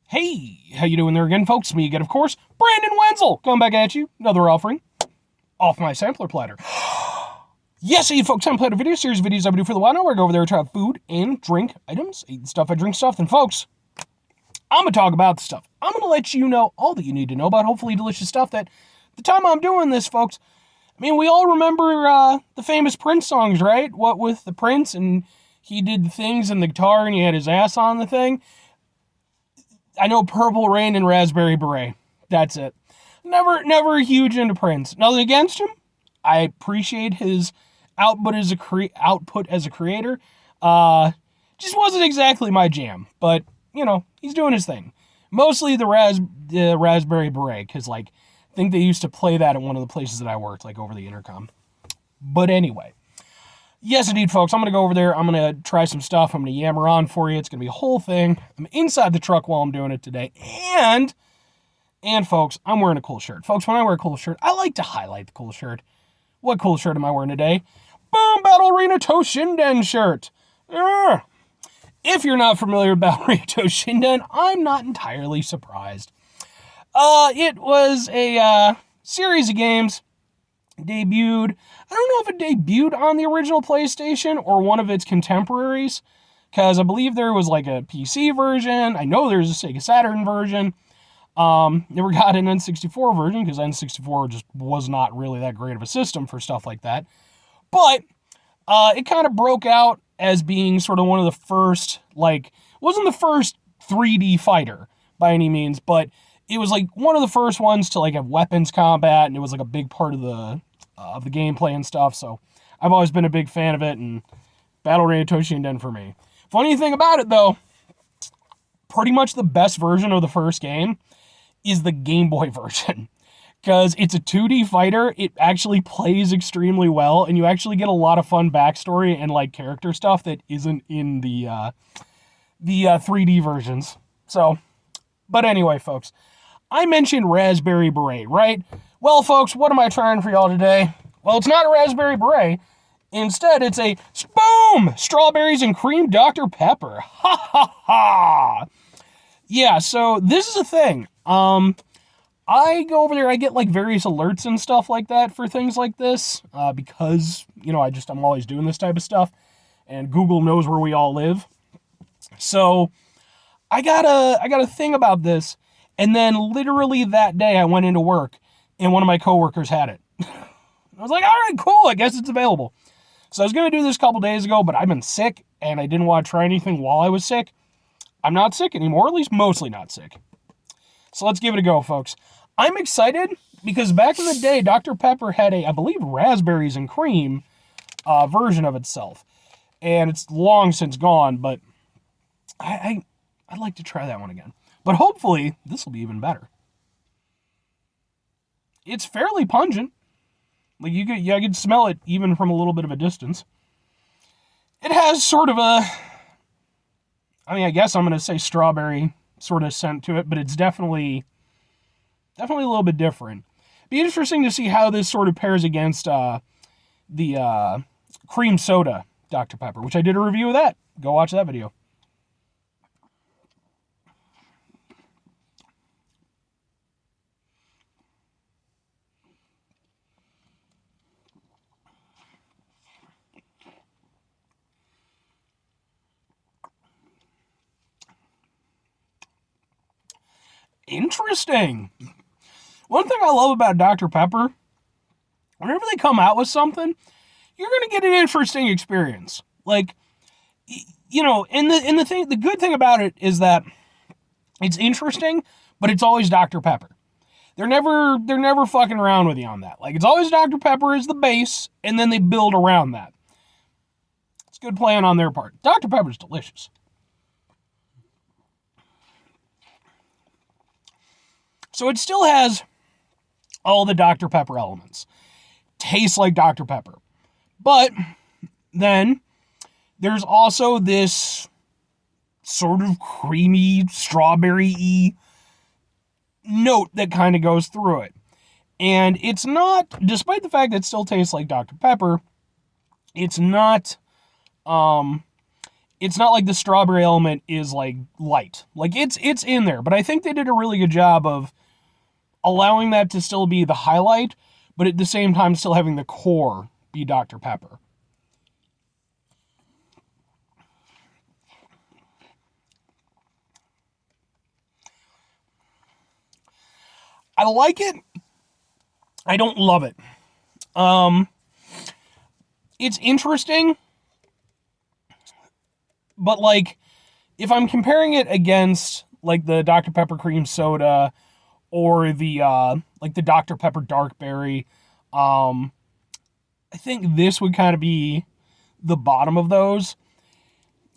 Hey, how you doing there again, folks? Me again, of course, Brandon Wenzel, coming back at you. Another offering off my sampler platter. Yes, hey folks, I'm Platter video series videos I do for the while now where I go over there to try food and drink items, eat the stuff I drink stuff. And folks, I'm going to talk about the stuff. I'm going to let you know all that you need to know about hopefully delicious stuff that the time I'm doing this, folks. I mean, we all remember the famous Prince songs, right? What with the Prince, and he did the things and the guitar and he had his ass on the thing. I know Purple Rain and Raspberry Beret. That's it. Never huge into Prince. Nothing against him. I appreciate his output as a creator. Just wasn't exactly my jam, but you know he's doing his thing. Mostly the Raspberry Beret, because I think they used to play that at one of the places that I worked, over the intercom. But anyway. Yes, indeed, folks. I'm going to go over there. I'm going to try some stuff. I'm going to yammer on for you. It's going to be a whole thing. I'm inside the truck while I'm doing it today. And folks, I'm wearing a cool shirt. Folks, when I wear a cool shirt, I like to highlight the cool shirt. What cool shirt am I wearing today? Boom! Battle Arena Toshinden shirt. If you're not familiar with Battle Arena Toshinden, I'm not entirely surprised. It was a series of games. Debuted. I don't know if it debuted on the original PlayStation or one of its contemporaries, because I believe there was a PC version. I know there's a Sega Saturn version. Never got an N64 version because N64 just was not really that great of a system for stuff like that. But it kind of broke out as being sort of one of the first, wasn't the first 3D fighter by any means, but it was one of the first ones to have weapons combat, and it was a big part of the gameplay and stuff. So I've always been a big fan of it, and Battle Arena Toshinden for me. Funny thing about it though, pretty much the best version of the first game is the Game Boy version, because it's a 2D fighter. It actually plays extremely well, and you actually get a lot of fun backstory and character stuff that isn't in the 3D versions. So, but anyway, folks. I mentioned Raspberry Beret, right? Well, folks, what am I trying for y'all today? Well, it's not a Raspberry Beret. Instead, it's a boom! Strawberries and cream Dr. Pepper. Ha ha ha! Yeah, so this is a thing. I go over there, I get various alerts and stuff like that for things like this, because, I'm always doing this type of stuff, and Google knows where we all live. So, I got a thing about this. And then literally that day I went into work and one of my coworkers had it. I was like, all right, cool. I guess it's available. So I was going to do this a couple days ago, but I've been sick and I didn't want to try anything while I was sick. I'm not sick anymore, at least mostly not sick. So let's give it a go, folks. I'm excited because back in the day, Dr. Pepper had I believe, raspberries and cream version of itself. And it's long since gone, but I'd like to try that one again. But hopefully, this will be even better. It's fairly pungent. I could smell it even from a little bit of a distance. It has sort of I guess I'm going to say strawberry sort of scent to it, but it's definitely a little bit different. Be interesting to see how this sort of pairs against the cream soda Dr. Pepper, which I did a review of that. Go watch that video. Interesting. One thing I love about Dr. Pepper, whenever they come out with something, you're going to get an interesting experience. And the good thing about it is that it's interesting, but it's always Dr. Pepper. They're never fucking around with you on that. It's always Dr. Pepper as the base, and then they build around that. It's good plan on their part. Dr. Pepper's delicious. So it still has all the Dr. Pepper elements. Tastes like Dr. Pepper. But then there's also this sort of creamy, strawberry-y note that kind of goes through it. And it's not, despite the fact that it still tastes like Dr. Pepper, it's not it's not like the strawberry element is like light. Like it's in there, but I think they did a really good job of allowing that to still be the highlight, but at the same time still having the core be Dr. Pepper. I like it. I don't love it. It's interesting, but like if I'm comparing it against like the Dr. Pepper cream soda or the like the Dr. Pepper dark berry, I think this would kind of be the bottom of those,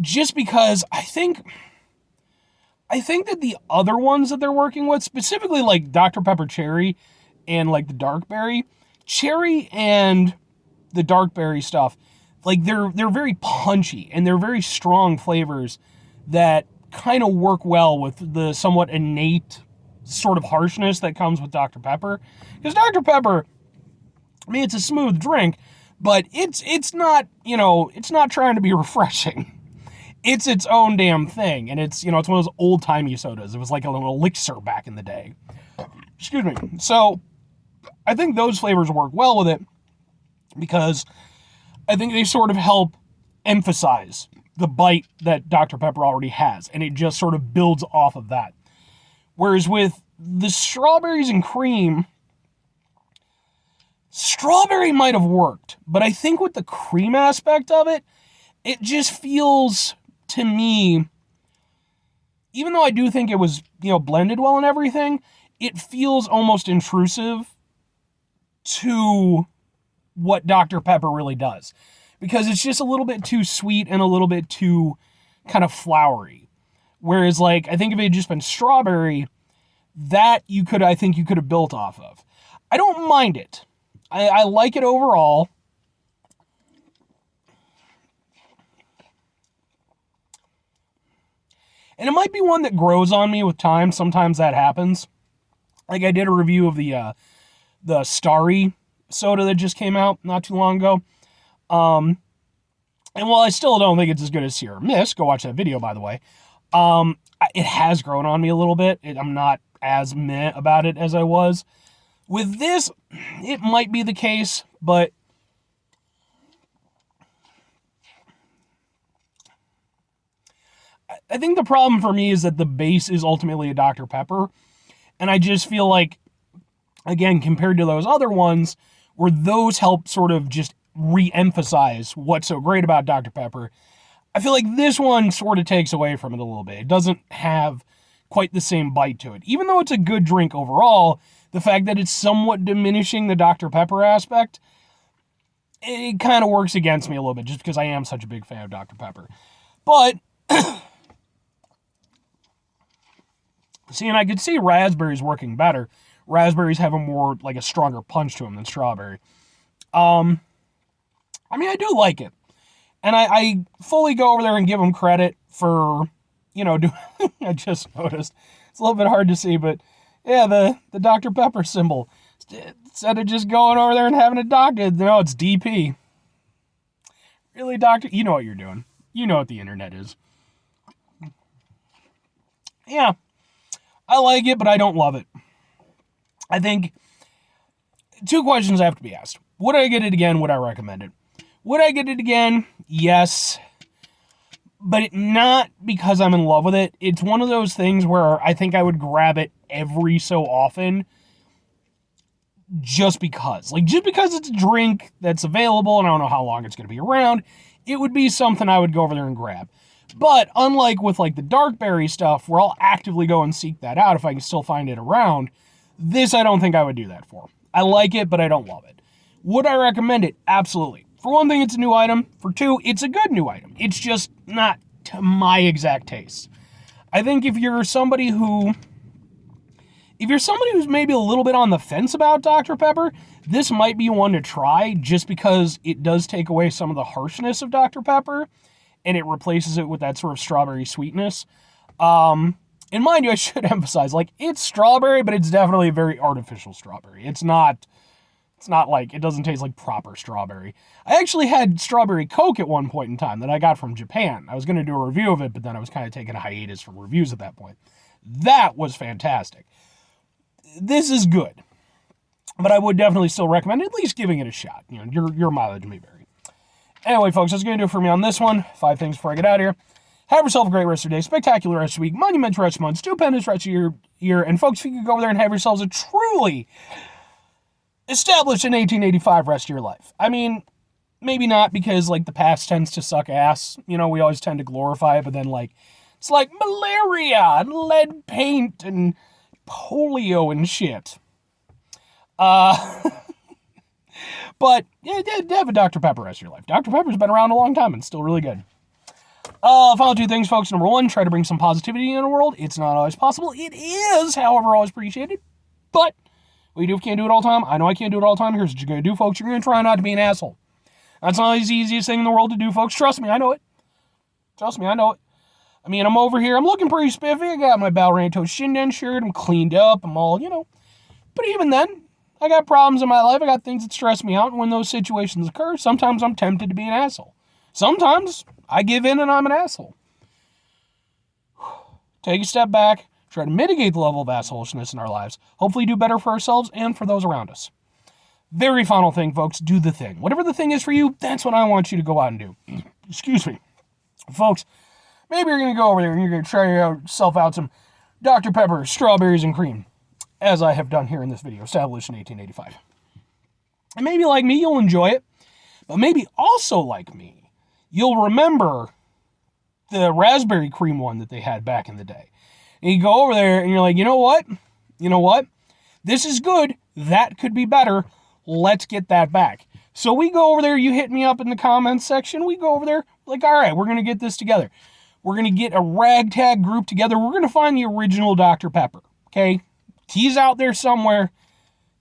just because I think that the other ones that they're working with, specifically like Dr. Pepper cherry and like the dark berry, cherry and the dark berry stuff, like they're very punchy and they're very strong flavors that kind of work well with the somewhat innate sort of harshness that comes with Dr. Pepper. Because Dr. Pepper, I mean, it's a smooth drink, but it's not, you know, it's not trying to be refreshing. It's its own damn thing, and it's, you know, it's one of those old-timey sodas. It was like a little elixir back in the day. Excuse me. So I think those flavors work well with it because I think they sort of help emphasize the bite that Dr. Pepper already has, and it just sort of builds off of that. Whereas with the strawberries and cream, strawberry might have worked, but I think with the cream aspect of it, it just feels, to me, even though I do think it was, you know, blended well and everything, it feels almost intrusive to what Dr. Pepper really does. Because it's just a little bit too sweet and a little bit too kind of flowery. Whereas, like, I think if it had just been strawberry, that I think you could have built off of. I don't mind it. I like it overall. And it might be one that grows on me with time. Sometimes that happens. Like I did a review of the Starry soda that just came out not too long ago. And while I still don't think it's as good as Sierra Mist, go watch that video, by the way, it has grown on me a little bit. I'm not as meh about it as I was. With this, it might be the case, but I think the problem for me is that the base is ultimately a Dr. Pepper, and I just feel like, again, compared to those other ones, where those help sort of just re-emphasize what's so great about Dr. Pepper, I feel like this one sort of takes away from it a little bit. It doesn't have quite the same bite to it. Even though it's a good drink overall, the fact that it's somewhat diminishing the Dr. Pepper aspect, it kind of works against me a little bit, just because I am such a big fan of Dr. Pepper. But see, and I could see raspberries working better. Raspberries have a stronger punch to them than strawberry. I mean, I do like it. And I fully go over there and give them credit for, you know, I just noticed. It's a little bit hard to see, but yeah, the Dr. Pepper symbol. Instead of just going over there and having a doctor, no, it's DP. Really, doctor? You know what you're doing. You know what the internet is. Yeah, I like it, but I don't love it. I think two questions have to be asked. Would I get it again? Would I recommend it? Would I get it again? Yes. But not because I'm in love with it. It's one of those things where I think I would grab it every so often just because. Like, just because it's a drink that's available and I don't know how long it's going to be around, it would be something I would go over there and grab. But unlike with, like, the dark berry stuff, where I'll actively go and seek that out if I can still find it around, this I don't think I would do that for. I like it, but I don't love it. Would I recommend it? Absolutely. For one thing, it's a new item. For two, it's a good new item. It's just not to my exact taste. I think if you're somebody who's maybe a little bit on the fence about Dr. Pepper, this might be one to try just because it does take away some of the harshness of Dr. Pepper and it replaces it with that sort of strawberry sweetness. And mind you, I should emphasize, like, it's strawberry, but it's definitely a very artificial strawberry. It's not It's not like, it doesn't taste like proper strawberry. I actually had strawberry Coke at one point in time that I got from Japan. I was going to do a review of it, but then I was kind of taking a hiatus from reviews at that point. That was fantastic. This is good, but I would definitely still recommend at least giving it a shot. You know, your mileage may vary. Anyway, folks, that's going to do it for me on this one. 5 things before I get out of here. Have yourself a great rest of your day, spectacular rest of your week, monumental rest of your month, stupendous rest of your year, and folks, if you could go over there and have yourselves a truly established in 1885 rest of your life. I mean, maybe not, because, like, the past tends to suck ass. You know, we always tend to glorify it, but then, like, it's like malaria and lead paint and polio and shit. But, yeah, have a Dr. Pepper rest of your life. Dr. Pepper's been around a long time and still really good. Final 2 things, folks. Number 1, try to bring some positivity in the world. It's not always possible. It is, however, always appreciated. But what you do if you can't do it all the time. I know I can't do it all the time. Here's what you're going to do, folks. You're going to try not to be an asshole. That's not the easiest thing in the world to do, folks. Trust me, I know it. Trust me, I know it. I mean, I'm over here. I'm looking pretty spiffy. I got my Balranto Shinden shirt. I'm cleaned up. I'm all, you know. But even then, I got problems in my life. I got things that stress me out. And when those situations occur, sometimes I'm tempted to be an asshole. Sometimes I give in and I'm an asshole. Take a step back. Try to mitigate the level of assholishness in our lives. Hopefully do better for ourselves and for those around us. Very final thing, folks. Do the thing. Whatever the thing is for you, that's what I want you to go out and do. Excuse me. Folks, maybe you're going to go over there and you're going to try yourself out some Dr. Pepper, strawberries, and cream, as I have done here in this video, established in 1885. And maybe like me, you'll enjoy it. But maybe also like me, you'll remember the raspberry cream one that they had back in the day. And you go over there and you're like, you know what? You know what? This is good. That could be better. Let's get that back. So we go over there. You hit me up in the comments section. We go over there like, all right, we're going to get this together. We're going to get a ragtag group together. We're going to find the original Dr. Pepper. Okay? He's out there somewhere.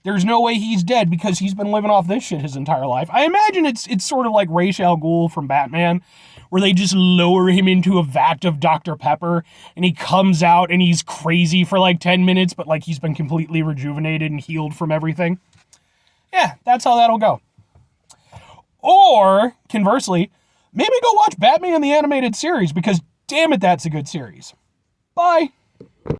There's no way he's dead because he's been living off this shit his entire life. I imagine it's sort of like Ra's al Ghul from Batman, where they just lower him into a vat of Dr. Pepper, and he comes out and he's crazy for like 10 minutes, but like he's been completely rejuvenated and healed from everything. Yeah, that's how that'll go. Or, conversely, maybe go watch Batman the Animated Series, because damn it, that's a good series. Bye.